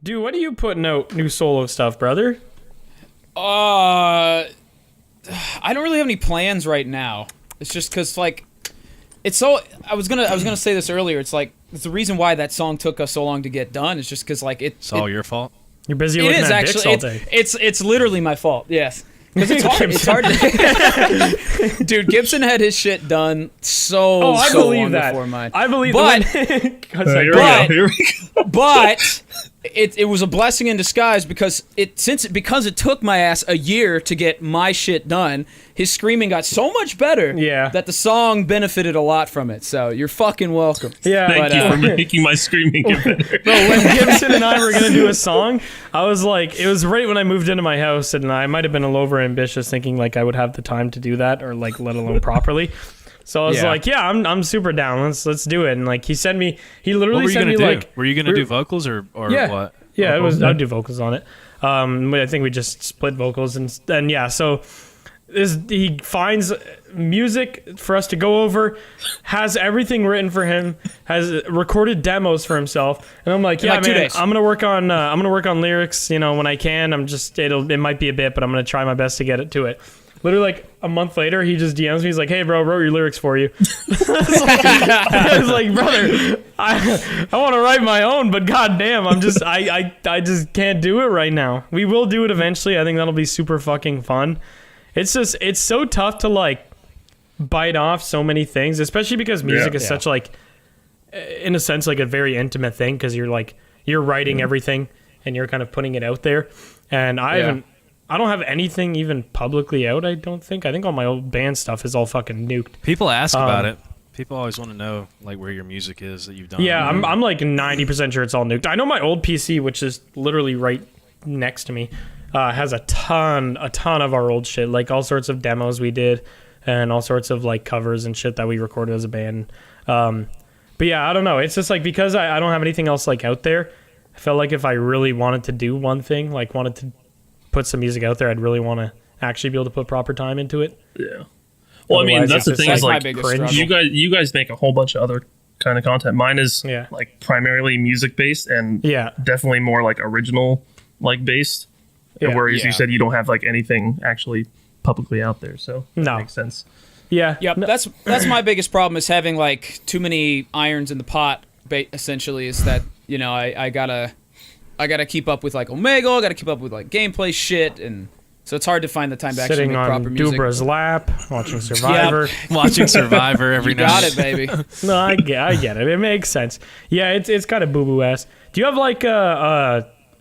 Dude, what are you putting out new solo stuff, brother? I don't really have any plans right now. It's just because like it's so. I was gonna say this earlier. It's like it's the reason why that song took us so long to get done. It's just because like It's all your fault. You're busy It looking is at dicks actually. all day. It's literally my fault. Yes. Because it's hard. It's hard to. Dude, Gibson had his shit done so I so believe long that. before mine. I believe But- that. Here we go. But it was a blessing in disguise because it took my ass a year to get my shit done. His screaming got so much better that the song benefited a lot from it. So you're fucking welcome. Yeah, Thank you for making my screaming get better. Bro, when Gibson and I were gonna do a song, I was like, it was right when I moved into my house, and I might have been a little over ambitious, thinking like I would have the time to do that, or like let alone properly. So I was like, yeah, I'm super down. Let's do it. And like he literally sent me like, were you gonna do vocals or yeah, what? Yeah, I'd do vocals on it. I think we just split vocals and yeah. So he finds music for us to go over, has everything written for him, has recorded demos for himself, and I'm like, yeah, like 2 man, days. I'm gonna work on lyrics, when I can. It might be a bit, but I'm gonna try my best to get it to it. Literally, like a month later, he just DMs me. He's like, "Hey, bro, I wrote your lyrics for you." I was like, "Brother, I want to write my own, but goddamn, I just can't do it right now. We will do it eventually. I think that'll be super fucking fun. It's so tough to like bite off so many things, especially because music is such like, in a sense, like a very intimate thing because you're writing everything and you're kind of putting it out there. And I don't have anything even publicly out, I don't think. I think all my old band stuff is all fucking nuked. People ask about it. People always want to know like where your music is that you've done. Yeah, I'm like 90% sure it's all nuked. I know my old PC, which is literally right next to me, has a ton of our old shit, like all sorts of demos we did and all sorts of like covers and shit that we recorded as a band. But yeah, I don't know. It's just like because I don't have anything else like out there, I felt like if I really wanted to do one thing, like wanted to put some music out there, I'd really want to actually be able to put proper time into it. Yeah. Well, I mean, that's the thing is like cringe. you guys make a whole bunch of other kind of content. Mine is like primarily music based and definitely more like original like based. And whereas you said you don't have like anything actually publicly out there, so that makes sense. Yeah. Yep. That's my biggest problem is having like too many irons in the pot. Essentially, is that I gotta keep up with like Omega. I gotta keep up with like gameplay shit, and so it's hard to find the time to actually make proper music. Sitting on Dubra's lap, watching Survivor, watching Survivor every night. Got it, baby. No, I get it. It makes sense. Yeah, it's kind of boo boo ass. Do you have like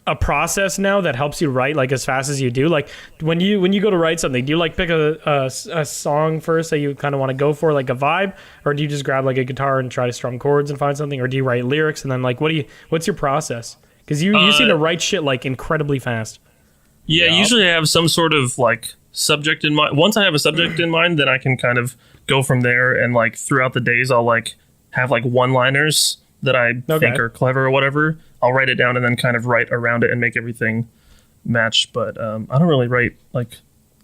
a process now that helps you write like as fast as you do? Like when you go to write something, do you like pick a song first that you kind of want to go for, like a vibe, or do you just grab like a guitar and try to strum chords and find something, or do you write lyrics and then like what's your process? Because you seem to write shit like incredibly fast. Yeah, usually I have some sort of like subject in mind. Once I have a subject in mind, then I can kind of go from there. And like throughout the days, I'll like have like one-liners that I think are clever or whatever. I'll write it down and then kind of write around it and make everything match. But I don't really write like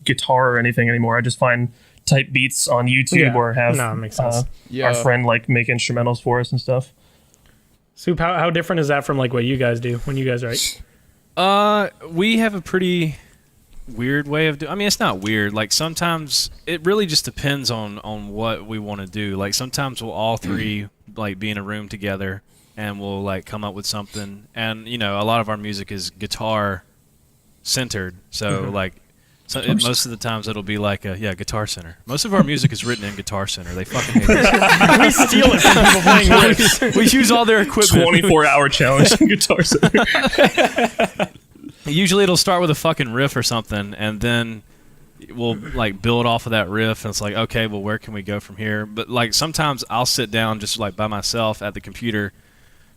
guitar or anything anymore. I just find type beats on YouTube or have makes sense. Our friend like make instrumentals for us and stuff. Soup, how different is that from like what you guys do when you guys write? We have a pretty weird way of doing. I mean, it's not weird. Like sometimes it really just depends on what we want to do. Like sometimes we'll all three like be in a room together and we'll like come up with something. And a lot of our music is guitar centered. So like. So most of the times it'll be like Guitar Center. Most of our music is written in Guitar Center. They fucking hate us. We steal it from people playing riffs. We use all their equipment. 24-hour challenge in Guitar Center. Usually it'll start with a fucking riff or something, and then we'll like build off of that riff, and it's like, okay, well, where can we go from here? But like sometimes I'll sit down just like by myself at the computer,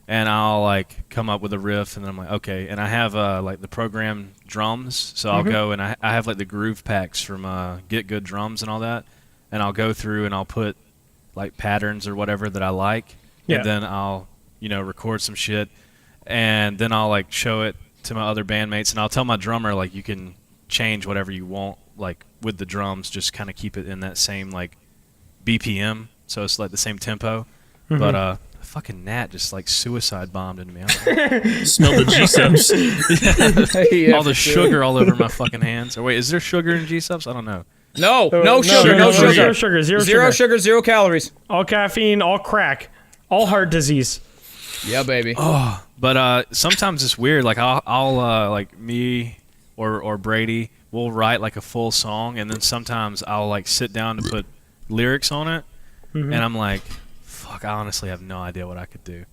and I'll like come up with a riff, and then I'm like, okay. And I have like the program drums, so I'll go and I have like the groove packs from Get Good Drums and all that, and I'll go through and I'll put like patterns or whatever that I like, and then I'll record some shit, and then I'll like show it to my other bandmates, and I'll tell my drummer like you can change whatever you want like with the drums, just kind of keep it in that same like BPM, so it's like the same tempo, but fucking gnat just like suicide bombed into me. Smell the G-subs. Yeah, All the for sure. sugar all over my fucking hands. Or wait, is there sugar in G-subs? I don't know. No sugar, no sugar. zero sugar, Zero sugar, 0 calories. all caffeine, all crack, all heart disease. Yeah, baby. But sometimes it's weird. Like I'll like me or Brady will write like a full song, and then sometimes I'll like sit down to put lyrics on it, and I'm like, fuck, I honestly have no idea what I could do.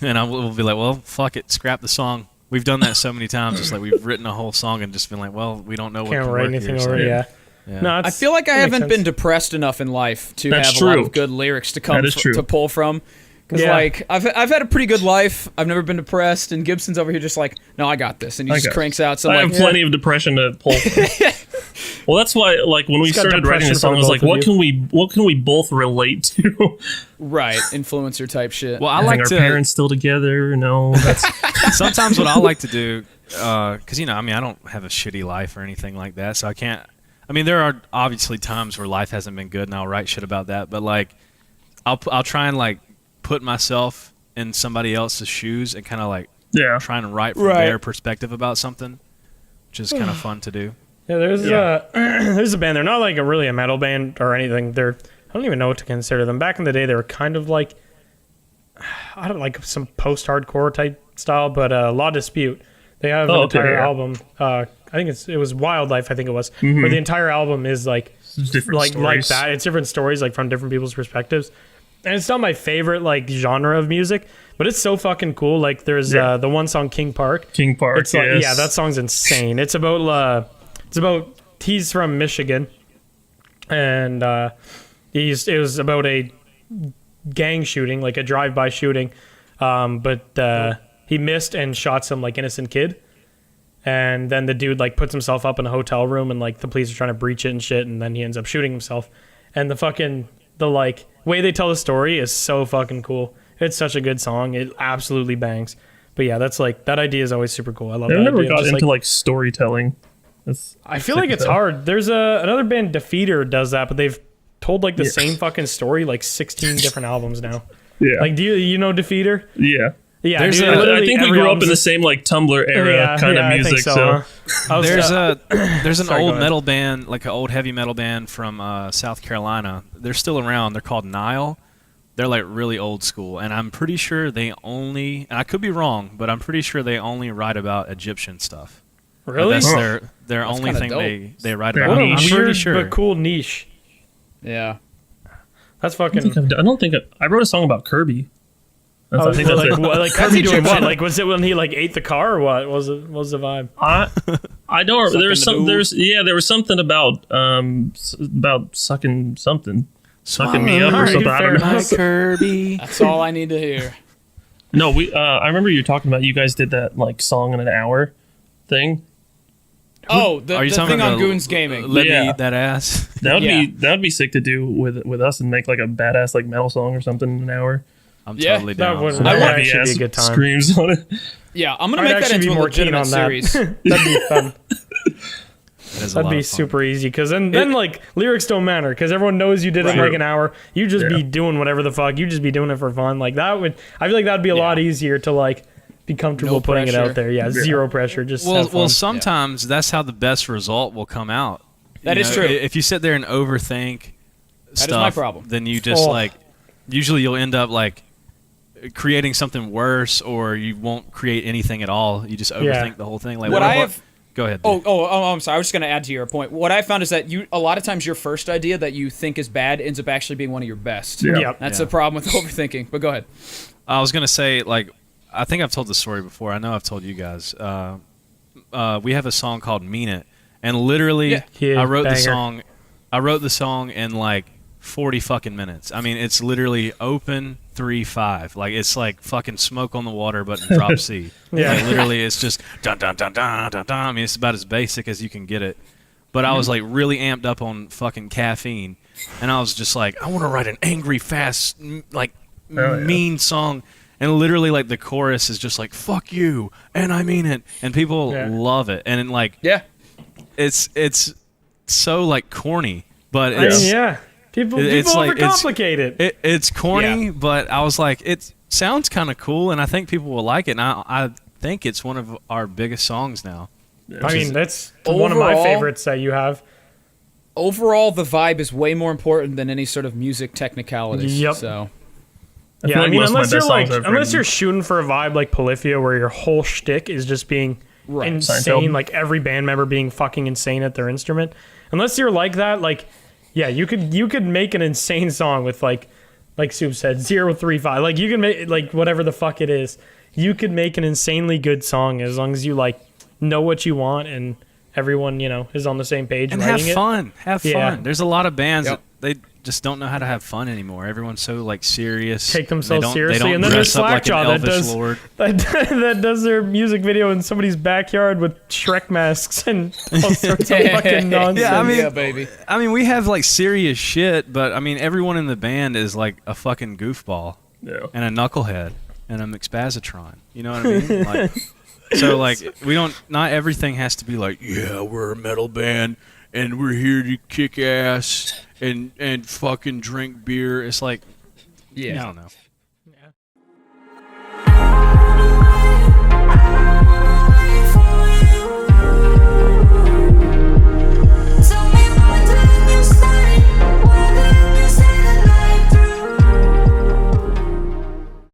And I will be like, well, fuck it, scrap the song. We've done that so many times. It's like we've written a whole song and just been like, well, we don't know what Can't can write work anything here, so- over. Yeah. Yeah. No, I feel like I that makes haven't been sense. depressed enough in life to That's have a lot true. of good lyrics to come That is true. to pull from. Because Yeah. like I've had a pretty good life. I've never been depressed, and Gibson's over here just like, no, I got this, and he I just got cranks out some I like have plenty of depression to pull from. Well, that's why, like, when we It's got started writing depression this song, for I was like, both of what can we both relate to? right influencer type shit. Well, I Having like our to. parents still together? No, that's Sometimes what I like to do, because I mean, I don't have a shitty life or anything like that, so I can't. I mean, there are obviously times where life hasn't been good, and I'll write shit about that. But like, I'll try and like put myself in somebody else's shoes and kind of like yeah. try and write from Right. their perspective about something, which is kind of fun to do. Yeah, there's Yeah. there's a band. They're not like a metal band or anything. They're I don't even know what to consider them. Back in the day, they were kind of like I don't like some post-hardcore type style, but Law Dispute. They have an okay, entire yeah. album. I think it was Wildlife. I think it was where the entire album is like Different like stories. that. It's different stories like from different people's perspectives. And it's not my favorite like genre of music, but it's so fucking cool. Like there's Yeah. the one song King Park. King Park. It's like, yes. yeah, that song's insane. It's about he's from Michigan, and it was about a gang shooting, like a drive-by shooting, but he missed and shot some like innocent kid, and then the dude like puts himself up in a hotel room, and like the police are trying to breach it and shit, and then he ends up shooting himself, and the like way they tell the story is so fucking cool. It's such a good song. It absolutely bangs. But yeah, that's like that idea is always super cool. I love I've that never idea. got Just, into like storytelling. That's I feel sick like as it's hell. hard. There's another band, Defeater, does that, but they've told like the same fucking story like 16 different albums now. Yeah. Like, do you know Defeater? yeah. Yeah, There's dude, a- I literally think we every grew up album's in the a- same like Tumblr era yeah, kind yeah, of I music. think so. huh? I was, There's an Sorry, go old ahead. metal band, like an old heavy metal band from South Carolina. They're still around. They're called Nile. They're like really old school, and I'm pretty sure they only, and I could be wrong, but I'm pretty sure they only write about Egyptian stuff. really? That's Huh. their only kinda thing dope. they write Very about. What a I'm niche. pretty weird sure. but cool niche. Yeah. That's I fucking. don't think I wrote a song about Kirby. That's, Oh, I think that's like, it. what, like That's Kirby doing what? Egyptian. Like, was it when he like ate the car or what? What was the vibe? I don't. Sucking There's the some. Dooo. There was something about sucking something, sucking me up or Alright, something. I fair don't know. enough. Kirby. That's all I need to hear. No, we. I remember you talking about you guys did that like song in an hour thing. Oh, the Are you thing talking on about Goons Gaming. Let me Yeah. eat that ass. That would be sick to do with us and make like a badass like metal song or something in an hour. I'm Yeah, totally that down. would- for that would that. actually Heavy-ass be a good time. Screams on it. Yeah, I'm gonna I'd make that actually into be a more keen legitimate on series. that. That'd be fun. That is a That'd lot be of fun. super easy because then like lyrics don't matter because everyone knows you did it in Right. like an hour. You just be Yeah. doing whatever the fuck. You just be doing it for fun. Like that would I feel like that'd be a lot easier to like be comfortable No putting it pressure. out there. Yeah, zero pressure. Just have fun. Well, sometimes that's how the best result will come out. That You is know, true. If you sit there and overthink is stuff, my problem. then you just Oh. like usually you'll end up like creating something worse, or you won't create anything at all. You just overthink the whole thing. Like What I have. Go ahead. dude. I'm sorry. I was just going to add to your point. What I found is that a lot of times your first idea that you think is bad ends up actually being one of your best. Yeah. Yep. That's Yeah. the problem with overthinking. But go ahead. I was gonna say, like, I think I've told the story before. I know I've told you guys. We have a song called "Mean It," and literally, Yeah, I wrote banger. the song. I wrote the song in like 40 fucking minutes. I mean, it's literally open 3/5. Like it's like fucking Smoke on the Water, but in drop C. Yeah. Like, literally, it's just dun dun dun dun dun dun. I mean, it's about as basic as you can get it. But I was like really amped up on fucking caffeine, and I was just like, I want to write an angry, fast, like yeah. mean song. And literally, like the chorus is just like "fuck you" and I mean it, and people Yeah. love it. And like Yeah. it's so like corny, but I it's mean, yeah. People it's like overcomplicate it. It's corny, Yeah. but I was like, it sounds kind of cool, and I think people will like it. And I think it's one of our biggest songs now. I mean, that's one of my Overall- favorites that you have. Overall, the vibe is way more important than any sort of music technicalities. Yep. So Yeah, feel I like mean, most of my unless you're best like, songs I've unless written- you're shooting for a vibe like Polyphia, where your whole shtick is just being Right. insane, Seinfeld. like every band member being fucking insane at their instrument. Unless you're like that, like, yeah, you could make an insane song with like Soup said, 035. Like you can make like whatever the fuck it is. You could make an insanely good song as long as you like know what you want and everyone is on the same page And have writing it. fun. Have Yeah. fun. There's a lot of bands Yep. that they just don't know how to have fun anymore. Everyone's so like serious. Take themselves They don't seriously, and then dress there's up like an Slackjaw that elvish does lord. that does their music video in somebody's backyard with Shrek masks and all sorts of fucking nonsense. Yeah, I mean- yeah, baby. I mean, we have like serious shit, but I mean, everyone in the band is like a fucking goofball Yeah. and a knucklehead and a McSpazatron. You know what I mean? Like, so like we don't. Not everything has to be like, yeah, we're a metal band and we're here to kick ass and fucking drink beer. It's like, Yeah. I don't know.